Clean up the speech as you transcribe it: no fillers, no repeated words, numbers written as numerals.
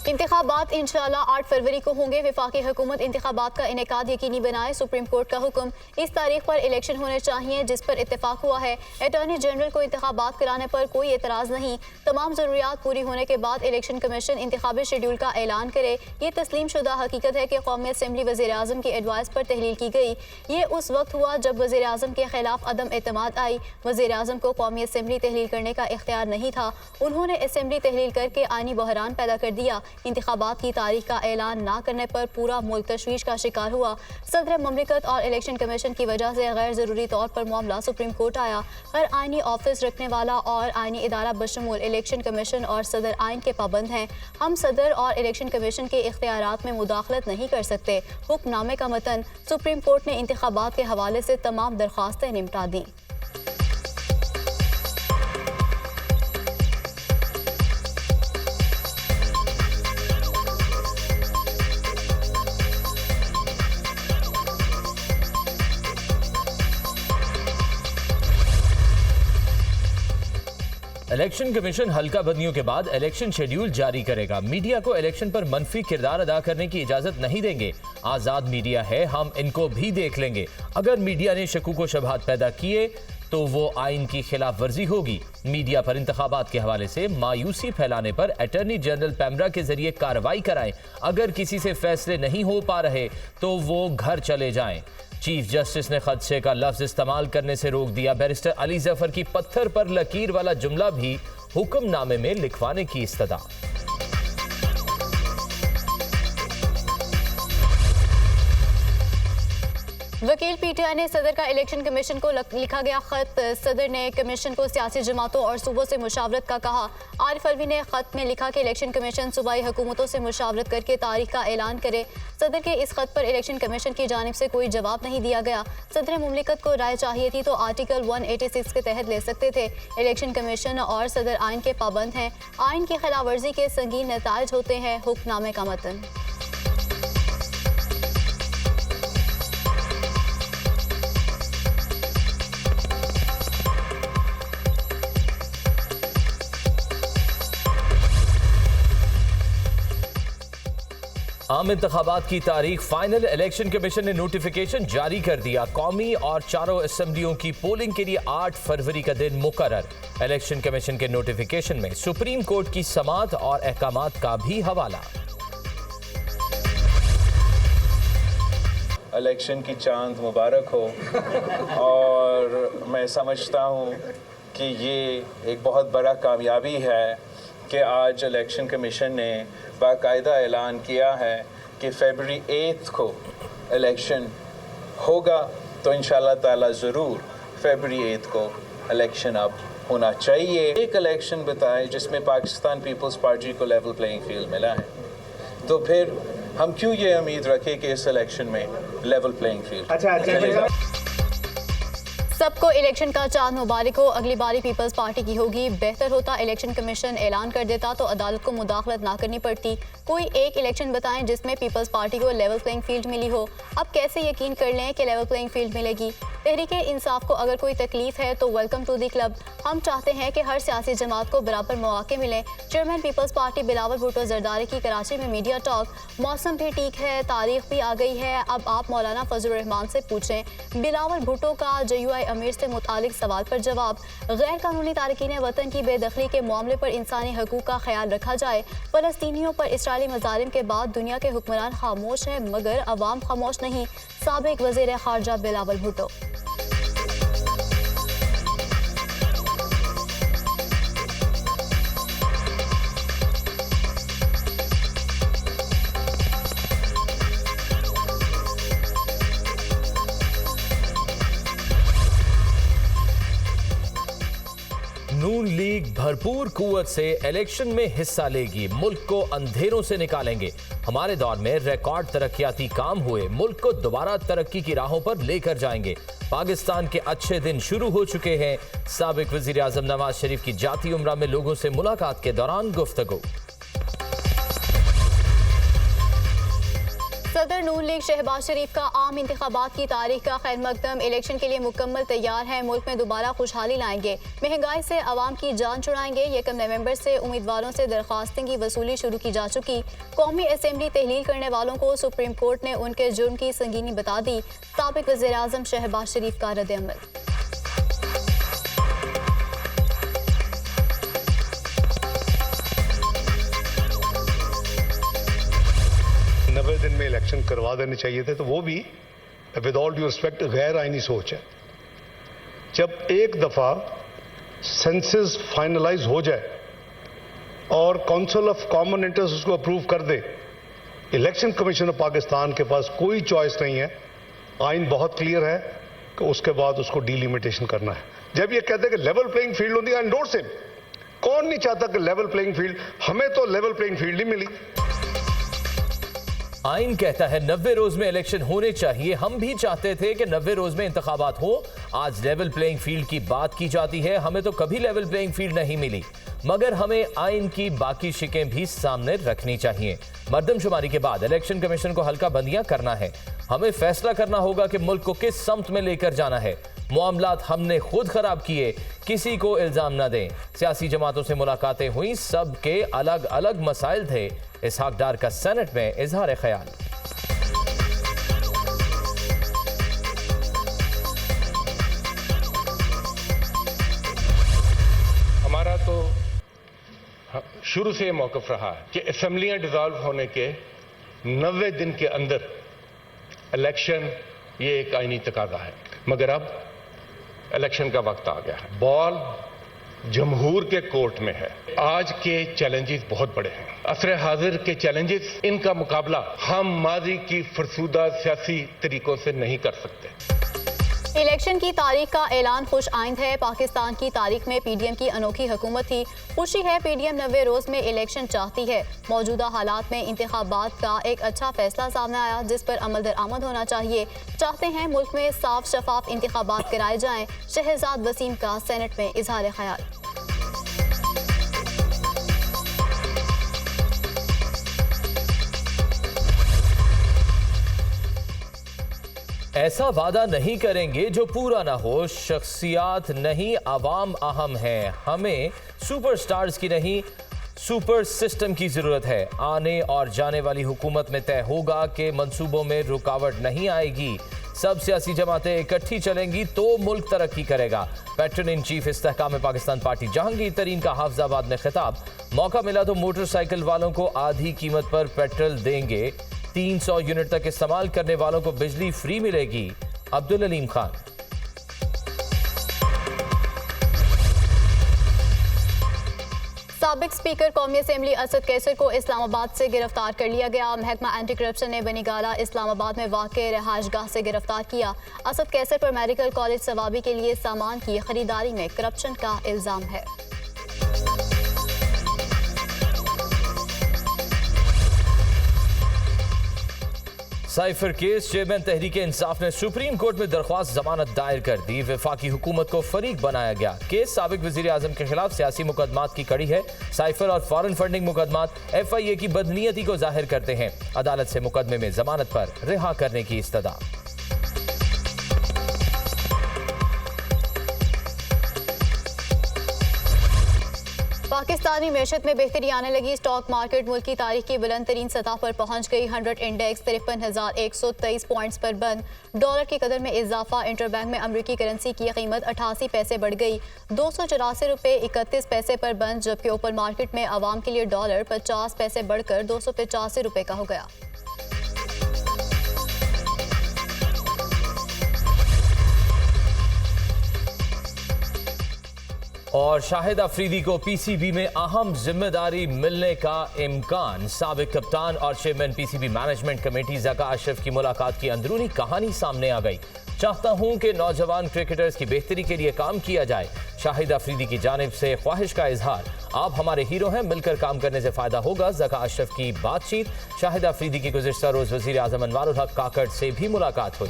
इंतखाबात इंशाअल्लाह 8 फरवरी को होंगे। वफाकी हुकूमत इंतखाबात का इनेकाद यकीनी बनाए। सुप्रीम कोर्ट का हुक्म, इस तारीख पर इलेक्शन होने चाहिए जिस पर इत्तेफाक हुआ है। अटॉर्नी जनरल को इंतखाबात कराने पर कोई एतराज़ नहीं। तमाम ज़रूरियात पूरी होने के बाद इलेक्शन कमीशन इंतखाबी शेड्यूल का ऐलान करे। ये तस्लीम शुदा हकीकत है कि कौमी असम्बली वज़ीर आज़म की एडवाइस पर तहलील की गई। ये उस वक्त हुआ जब वज़ीर आज़म के खिलाफ अदम एतमाद आई। वज़ीर आज़म को कौमी असम्बली तहलील करने का इख्तियार नहीं था। उन्होंने असम्बली तहलील करके आइनी बहरान पैदा कर दिया। इंतखाबात की तारीख का ऐलान ना करने पर पूरा मुल्क तशवीश का शिकार हुआ। सदर ममलिकत और इलेक्शन कमीशन की वजह से गैर ज़रूरी तौर पर मामला सुप्रीम कोर्ट आया। हर आइनी ऑफिस रखने वाला और आइनी इदारा बशमूल इलेक्शन कमीशन और सदर आइन के पाबंद हैं। हम सदर और इलेक्शन कमीशन के इख्तियारात में मुदाखलत नहीं कर सकते। हुक्मनामे का मतन, सुप्रीम कोर्ट ने इंतखाबात के हवाले से तमाम दरख्वास्तें निपटा दी। इलेक्शन कमीशन हल्का बंदियों के बाद इलेक्शन शेड्यूल जारी करेगा। मीडिया को इलेक्शन पर मनफी किरदार अदा करने की इजाजत नहीं देंगे। आजाद मीडिया है, हम इनको भी देख लेंगे। अगर मीडिया ने शकूक व शबहात पैदा किए तो वो आइन की खिलाफ वर्जी होगी। मीडिया पर इंतखाबात के हवाले से मायूसी फैलाने पर अटॉर्नी जनरल पैमरा के जरिए कार्रवाई कराएं। अगर किसी से फैसले नहीं हो पा रहे तो वो घर चले जाएं। चीफ जस्टिस ने खदशे का लफ्ज इस्तेमाल करने से रोक दिया। बैरिस्टर अली जफर की पत्थर पर लकीर वाला जुमला भी हुक्मनामे में लिखवाने की इस्तदा। वकील पीटीआई ने सदर का इलेक्शन कमीशन को लिखा गया खत। सदर ने कमीशन को सियासी जमातों और सूबों से मुशावरत का कहा। आरिफ अलवी ने खत में लिखा कि इलेक्शन कमीशन सूबाई हुकूमतों से मुशावरत करके तारीख का ऐलान करे। सदर के इस खत पर इलेक्शन कमीशन की जानिब से कोई जवाब नहीं दिया गया। सदर मुमलिकत को राय चाहिए थी तो आर्टिकल 186 के तहत ले सकते थे। इलेक्शन कमीशन और सदर आइन के पाबंद हैं। आइन की खिलाफ वर्जी के संगीन नताइज होते हैं। हुक्मनामे का मतन, आम इंतखाबात की तारीख फाइनल। इलेक्शन कमीशन ने नोटिफिकेशन जारी कर दिया। कौमी और चारों असम्बलियों की पोलिंग के लिए 8 फरवरी का दिन मुकर्रर। इलेक्शन कमीशन के नोटिफिकेशन में सुप्रीम कोर्ट की समाअत और अहकामात का भी हवाला। इलेक्शन की चांद मुबारक हो और मैं समझता हूँ कि ये एक बहुत बड़ा कामयाबी है कि आज इलेक्शन कमीशन ने बाकायदा ऐलान किया है कि फरवरी 8 को इलेक्शन होगा। तो इंशाल्लाह ताला ज़रूर फरवरी 8 को इलेक्शन अब होना चाहिए। एक इलेक्शन बताए जिसमें पाकिस्तान पीपल्स पार्टी को लेवल प्लेइंग फील्ड मिला है, तो फिर हम क्यों ये उम्मीद रखें कि इस इलेक्शन में लेवल प्लेइंग फील्ड अच्छा। सबको इलेक्शन का चांद मुबारक हो। अगली बारी पीपल्स पार्टी की होगी। बेहतर होता इलेक्शन कमीशन ऐलान कर देता तो अदालत को मुदाखलत ना करनी पड़ती। कोई एक इलेक्शन बताएं जिसमें पीपल्स पार्टी को लेवल प्लेइंग फील्ड मिली हो। अब कैसे यकीन कर लें कि लेवल प्लेइंग फील्ड मिलेगी। तहरीक इंसाफ को अगर कोई तकलीफ है तो वेलकम टू दी क्लब। हम चाहते हैं कि हर सियासी जमात को बराबर मौके मिलें। चेयरमैन पीपल्स पार्टी बिलावल भुट्टो जरदारी की कराची में मीडिया टॉक। मौसम भी ठीक है, तारीख भी आ गई है, अब आप मौलाना फजल रहमान से पूछें। बिलावल भुट्टो का JUI अमीर से मुतालिक सवाल पर जवाब। गैर कानूनी तारकीन वतन की बेदखली के मामले पर इंसानी हकूक का ख्याल रखा जाए। फ़लस्तीनियों पर इसराइली मज़ालिम के बाद दुनिया के हुक्मरान खामोश हैं मगर अवाम खामोश नहीं। साबिक वज़ीर ख़ारजा बिलावल भुट्टो। नून लीग भरपूर कुव्वत से इलेक्शन में हिस्सा लेगी। मुल्क को अंधेरों से निकालेंगे। हमारे दौर में रिकॉर्ड तरक्याती काम हुए। मुल्क को दोबारा तरक्की की राहों पर लेकर जाएंगे। पाकिस्तान के अच्छे दिन शुरू हो चुके हैं। साबिक वजीर आजम नवाज शरीफ की जाती उम्रा में लोगों से मुलाकात के दौरान गुफ्तगू। सदर नून लीग शहबाज शरीफ का आम इंतखाबात की तारीख का खैर मकदम इलेक्शन के लिए मुकम्मल तैयार है। मुल्क में दोबारा खुशहाली लाएंगे, महंगाई से आवाम की जान छुड़ाएंगे। 1 नवंबर से उम्मीदवारों से दरख्वास्तों की वसूली शुरू की जा चुकी। कौमी असम्बली तहलील करने वालों को सुप्रीम कोर्ट ने उनके जुर्म की संगीनी बता दी। साबिक वज़ीर आज़म शहबाज शरीफ का रद्द-ए-अमल। दिन में इलेक्शन करवा देने चाहिए थे, तो वो भी विद ऑल ड्यू रिस्पेक्ट गैर आईनी सोच है। जब एक दफा सेंसस फाइनलाइज हो जाए और काउंसिल ऑफ कॉमन इंटरेस्ट उसको अप्रूव कर दे, इलेक्शन कमीशन ऑफ पाकिस्तान के पास कोई चॉइस नहीं है। आइन बहुत क्लियर है कि उसके बाद उसको डिलिमिटेशन करना है। जब ये कहते हैं कि लेवल प्लेइंग फील्ड होती है, एंडोर्स हिम। कौन नहीं चाहता कि लेवल प्लेइंग फील्ड? हमें तो लेवल प्लेइंग फील्ड ही मिली। आइन कहता है 90 रोज में इलेक्शन होने चाहिए। हम भी चाहते थे कि 90 रोज में इंतखाबात हो। आज लेवल प्लेइंग फील्ड की बात की जाती है। हमें तो कभी लेवल प्लेइंग फील्ड नहीं मिली, मगर हमें आइन की बाकी शिकें भी सामने रखनी चाहिए। मर्दमशुमारी के बाद इलेक्शन कमीशन को हल्का बंदियां करना है। हमें फैसला करना होगा कि मुल्क को किस समत में लेकर जाना है। मामलात हमने खुद खराब किए, किसी को इल्जाम न दें। सियासी जमातों से मुलाकातें हुई, सबके अलग अलग मसाइल थे। इसहाक डार का सेनेट में इजहार ख्याल। हमारा तो शुरू से मौक़िफ़ रहा है कि असेंबलियां डिसॉल्व होने के 90 दिन के अंदर इलेक्शन ये एक आईनी तकाजा है, मगर अब इलेक्शन का वक्त आ गया है। बॉल जमहूर के कोर्ट में है। आज के चैलेंजेस बहुत बड़े हैं। असर हाजिर के चैलेंजेस, इनका मुकाबला हम माजी की फरसूदा सियासी तरीकों से नहीं कर सकते। इलेक्शन की तारीख का ऐलान खुश आइंद है। पाकिस्तान की तारीख में पीडीएम की अनोखी हुकूमत थी। खुशी है पीडीएम 90 रोज में इलेक्शन चाहती है। मौजूदा हालात में इंतखाबात का एक अच्छा फैसला सामने आया, जिस पर अमल दरामद होना चाहिए। चाहते हैं मुल्क में साफ शफाफ इंतखाबात कराए जाएं। शहजाद वसीम का सेनेट में इजहार ख्याल। ऐसा वादा नहीं करेंगे जो पूरा ना हो। शख्सियात नहीं, आवाम अहम है। हमें सुपरस्टार्स की नहीं, सुपर सिस्टम की जरूरत है। आने और जाने वाली हुकूमत में तय होगा कि मंसूबों में रुकावट नहीं आएगी। सब सियासी जमातें इकट्ठी चलेंगी तो मुल्क तरक्की करेगा। Patron in chief Istehkam Pakistan party Jahangir Tareen का हाफिजाबाद में खिताब। मौका मिला तो मोटरसाइकिल वालों को आधी कीमत पर पेट्रोल देंगे। 300 यूनिट तक इस्तेमाल करने वालों को बिजली फ्री मिलेगी। अब्दुल अलीम खान। साबिक स्पीकर कौमी असम्बली असद कैसर को इस्लामाबाद से गिरफ्तार कर लिया गया। महकमा एंटी करप्शन ने बनीगाला इस्लामाबाद में वाक़ रहायशगाह से गिरफ्तार किया। असद कैसर पर मेडिकल कॉलेज सवाबी के लिए सामान की खरीदारी में करप्शन का इल्जाम है। Cipher case, chairman Tehreek Insaf ने सुप्रीम कोर्ट में दरख्वास्त जमानत दायर कर दी। वफाकी हुकूमत को फरीक बनाया गया। केस साबिक वजीर आजम के खिलाफ सियासी मुकदमात की कड़ी है। साइफर और फॉरेन फंडिंग मुकदमात FIA की बदनीयती को जाहिर करते हैं। अदालत से मुकदमे में जमानत पर रिहा करने की इस्तदा। पाकिस्तानी मैशत में बेहतरी आने लगी। स्टॉक मार्केट मुल्क की तारीख की बुलंद तरीन सतह पर पहुंच गई। 100 इंडेक्स 53,123 पॉइंट्स पर बंद। डॉलर की कदर में इजाफा। इंटरबैंक में अमरीकी करेंसी की कीमत 88 पैसे बढ़ गई, 284 रुपये 31 पैसे पर बंद, जबकि ओपन मार्केट में आवाम के लिए डॉलर 50 पैसे बढ़कर 285 रुपये का हो गया। और शाहिद अफरीदी को PCB में अहम जिम्मेदारी मिलने का इम्कान। साबिक कप्तान और chairman PCB management committee Zaka Ashraf की मुलाकात की अंदरूनी कहानी सामने आ गई। चाहता हूं कि नौजवान क्रिकेटर्स की बेहतरी के लिए काम किया जाए। शाहिद अफरीदी की जानिब से ख्वाहिश का इजहार। आप हमारे हीरो हैं, मिलकर काम करने से फायदा होगा। ज़का अशरफ की बातचीत। शाहिद अफरीदी की गुज़िश्ता रोज़ वज़ीर आज़म अनवारुल हक काकड़ से भी मुलाकात हुई।